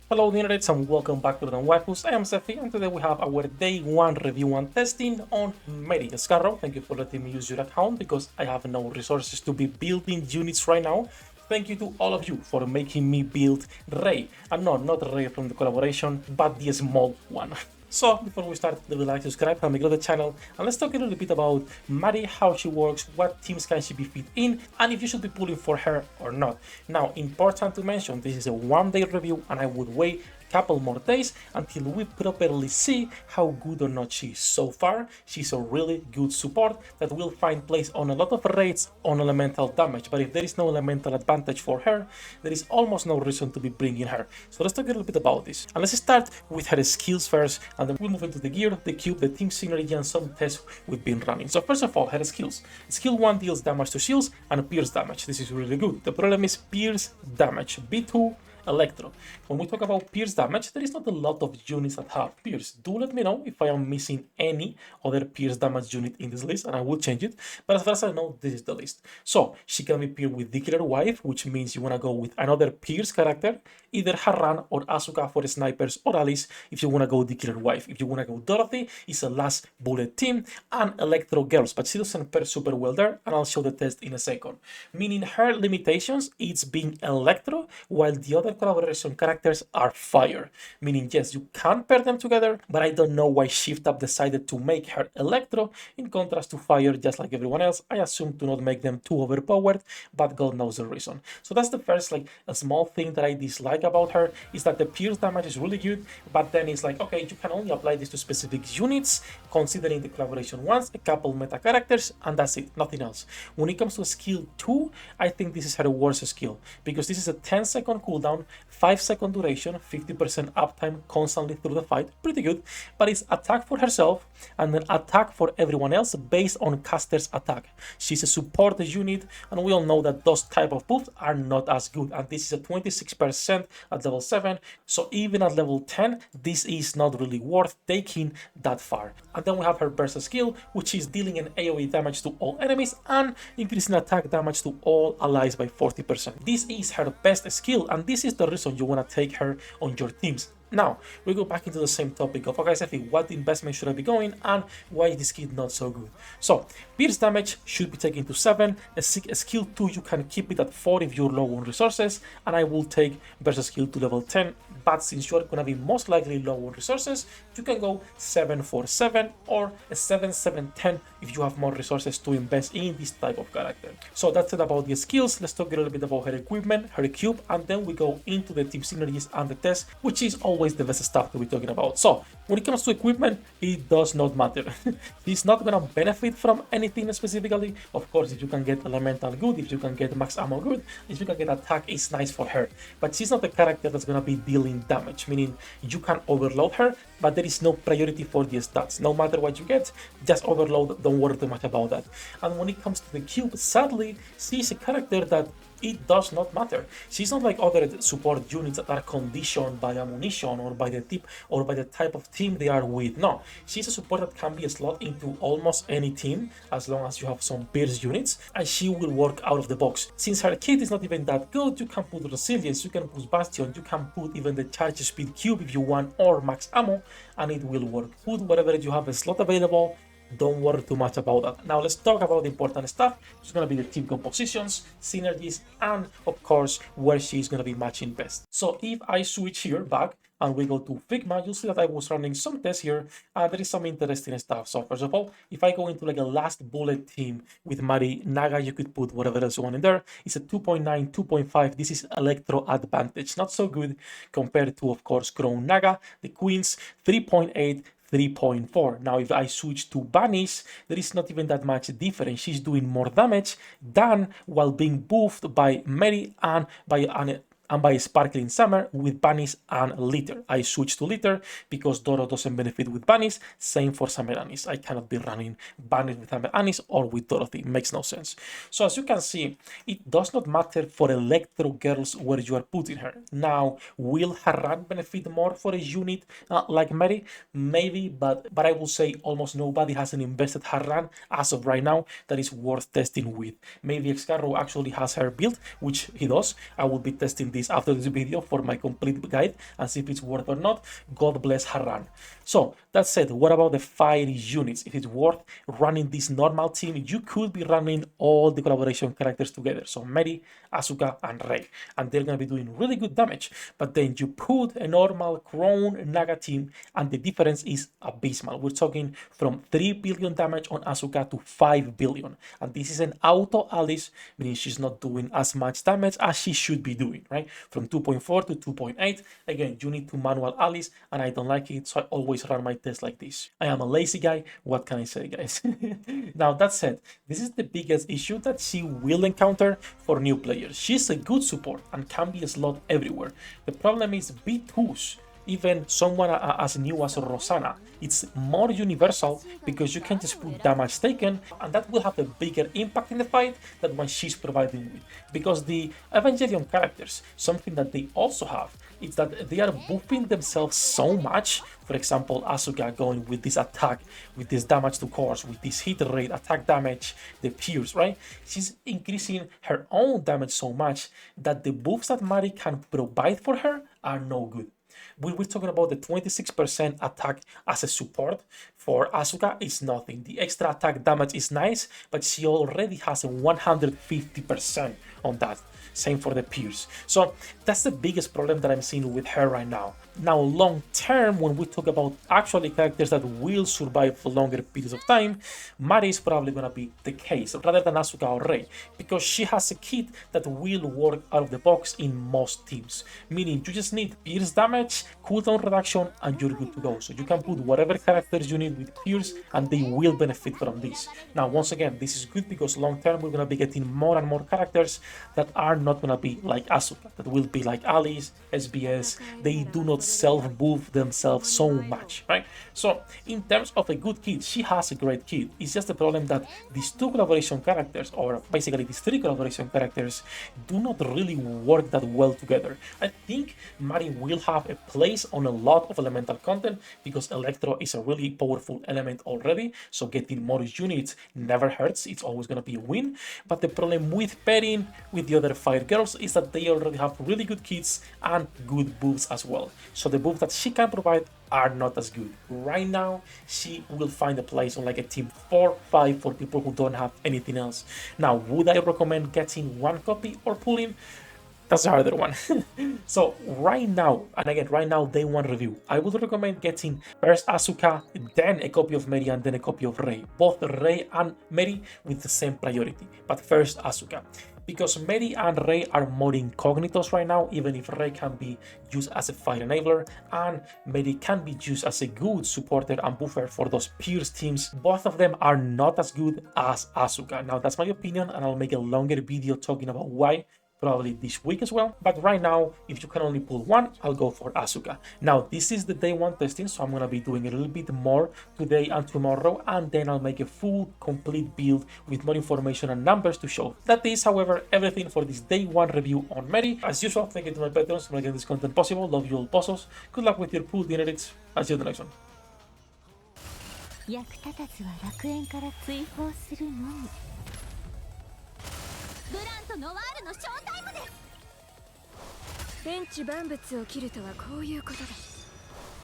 Hello the internet and welcome back to the Waifus. I am Sefhi and today we have our day 1 review and testing on Mary Scarrow. Thank you for letting me use your account because I have no resources to be building units right now. Thank you to all of you for making me build Ray, and no, not Ray from the collaboration, but the small one. So before we start, leave a like, subscribe, and make the channel, and let's talk a little bit about Mari, how she works, what teams can she be fit in, and if you should be pulling for her or not. Now, important to mention, this is a one-day review, and I would wait couple more days until we properly see how good or not she is. So far, she's a really good support that will find place on a lot of raids on elemental damage, but if there is no elemental advantage for her, there is almost no reason to be bringing her. So let's talk a little bit about this. And let's start with her skills first, and then we'll move into the gear, the cube, the team synergy, and some tests we've been running. So first of all, her skills. Skill 1 deals damage to shields and pierce damage. This is really good. The problem is pierce damage. B2 Electro. When we talk about pierce damage, there is not a lot of units that have pierce. Do let me know if I am missing any other pierce damage unit in this list, and I will change it. But as far as I know, this is the list. So she can be paired with the Killer Wife, which means you want to go with another pierce character, either Harran or Asuka for snipers, or Alice if you want to go the Killer Wife. If you want to go Dorothy, it's a last bullet team, and Electro Girls, but she doesn't pair super well there, and I'll show the test in a second. Meaning her limitations, it's being Electro, while the other collaboration characters are fire. Meaning, yes, you can pair them together, but I don't know why Shift Up decided to make her Electro in contrast to fire, just like everyone else. I assume to not make them too overpowered, but God knows the reason. So that's the first, like, a small thing that I dislike about her, is that the pierce damage is really good, but then it's like, okay, you can only apply this to specific units, considering the collaboration wants a couple meta characters, and that's it, nothing else. When it comes to skill 2, I think this is her worst skill, because this is a 10-second cooldown, 5-second duration, 50% uptime constantly through the fight, pretty good, but it's attack for herself and then attack for everyone else based on caster's attack. She's a support unit, and we all know that those type of buffs are not as good, and this is a 26% at level 7, so even at level 10, this is not really worth taking that far. And then we have her burst skill, which is dealing an AoE damage to all enemies and increasing attack damage to all allies by 40%. This is her best skill, and this is the reason you want to take her on your teams. Now, we go back into the same topic of, okay, Sefhi, what investment should I be going and why is this kit not so good? So, pierce damage should be taken to 7, a skill 2 you can keep it at 4 if you're low on resources, and I will take burst skill to level 10, but since you're gonna be most likely low on resources, you can go 7 for 7 or a 7-7-10 if you have more resources to invest in this type of character. So that's it about the skills. Let's talk a little bit about her equipment, her cube, and then we go into the team synergies and the test, which is always the best stuff that we're talking about. So when it comes to equipment, it does not matter. He's not gonna benefit from anything specifically. Of course, if you can get elemental good, if you can get max ammo good, if you can get attack, it's nice for her. But she's not the character that's gonna be dealing damage, meaning you can overload her, but there is no priority for the stats. No matter what you get, just overload, don't worry too much about that. And when it comes to the cube, sadly, she's a character that it does not matter. She's not like other support units that are conditioned by ammunition or by the tip or by the type of team they are with. No, she's a support that can be slot into almost any team as long as you have some pierce units, and she will work out of the box. Since her kit is not even that good, you can put resilience, you can put bastion, you can put even the charge speed cube if you want, or max ammo, and it will work. Put whatever you have a slot available. Don't worry too much about that. Now let's talk about the important stuff. It's going to be the team compositions, synergies, and of course where she's going to be matching best. So if I switch here back and we go to Figma, you'll see that I was running some tests here, and there is some interesting stuff. So first of all, if I go into like a last bullet team with Mari Naga, you could put whatever else you want in there. It's a 2.9, 2.5. This is Electro advantage, not so good compared to, of course, Crown Naga, the Queens, 3.8, 3.4. Now, if I switch to Banish, there is not even that much difference. She's doing more damage than while being buffed by Mary and by and by Sparkling Summer with Bunnies and Litter. I switched to Litter because Doro doesn't benefit with Bunnies. Same for Summer Anis. I cannot be running Bunnies with Summer Anis or with Dorothy. It makes no sense. So as you can see, it does not matter for Electro Girls where you are putting her. Now, will Harran benefit more for a unit like Mary? Maybe, but I will say almost nobody hasn't invested Harran as of right now that is worth testing with. Maybe Xcarro actually has her build, which he does. I will be testing this this after this video for my complete guide and see if it's worth or not. God bless her run. So that said, what about the fire units? If it's worth running this normal team, you could be running all the collaboration characters together. So Mary, Asuka, and Rei. And they're gonna be doing really good damage. But then you put a normal Crown Naga team, and the difference is abysmal. We're talking from 3 billion damage on Asuka to 5 billion. And this is an auto Alice, meaning she's not doing as much damage as she should be doing, right? From 2.4 to 2.8. Again, you need to manual Alice, and I don't like it, so I always run my test like this. I am a lazy guy, what can I say, guys? Now, that said, this is the biggest issue that she will encounter for new players. She's a good support and can be a slot everywhere. The problem is B2s, even someone as new as Rosanna, it's more universal because you can just put damage taken, and that will have a bigger impact in the fight than what she's providing with. Because the Evangelion characters, something that they also have, is that they are buffing themselves so much. For example, Asuka going with this attack, with this damage to cores, with this hit rate, attack damage, the pierce, right? She's increasing her own damage so much that the buffs that Mari can provide for her are no good. We're talking about the 26% attack as a support. For Asuka, it's nothing. The extra attack damage is nice, but she already has a 150% on that. Same for the Pierce. So that's the biggest problem that I'm seeing with her right now. Now, long term, when we talk about actually characters that will survive for longer periods of time, Mari is probably going to be the case rather than Asuka or Rei, because she has a kit that will work out of the box in most teams. Meaning you just need Pierce damage, cooldown reduction, and you're good to go. So you can put whatever characters you need with Pierce, and they will benefit from this. Now, once again, this is good because long term we're going to be getting more and more characters that are not going to be like Asuka, that will be like Alice, SBS. They do not self-buff themselves so much, right? So in terms of a good kit, she has a great kit. It's just the problem that these two collaboration characters, or basically these three collaboration characters, do not really work that well together. I think Mari will have a place on a lot of elemental content because Electro is a really powerful element already, so getting more units never hurts. It's always going to be a win. But the problem with pairing with the other fire girls is that they already have really good kits and good buffs as well. So the buffs that she can provide are not as good. Right now, she will find a place on like a team 4-5 for people who don't have anything else. Now, would I recommend getting one copy or pulling? That's the harder one. So right now, and again, right now, day one review, I would recommend getting first Asuka, then a copy of Mary, and then a copy of Rei. Both Rei and Mary with the same priority, but first Asuka. Because Mary and Rei are more incognitos right now, even if Rei can be used as a fire enabler and Mary can be used as a good supporter and buffer for those Pierce teams, both of them are not as good as Asuka. Now that's my opinion, and I'll make a longer video talking about why, probably this week as well. But right now, if you can only pull one, I'll go for Asuka. Now, this is the day one testing, so I'm going to be doing a little bit more today and tomorrow, and then I'll make a full, complete build with more information and numbers to show. That is, however, everything for this day one review on Mary. As usual, thank you to my patrons for making this content possible. Love you all, bossos. Good luck with your pool dinner dates. I'll see you in the next one. 役立たずは楽園から追放するのみ。ブランとノワールのショータイムです。天地万物を切るとはこういうことだ。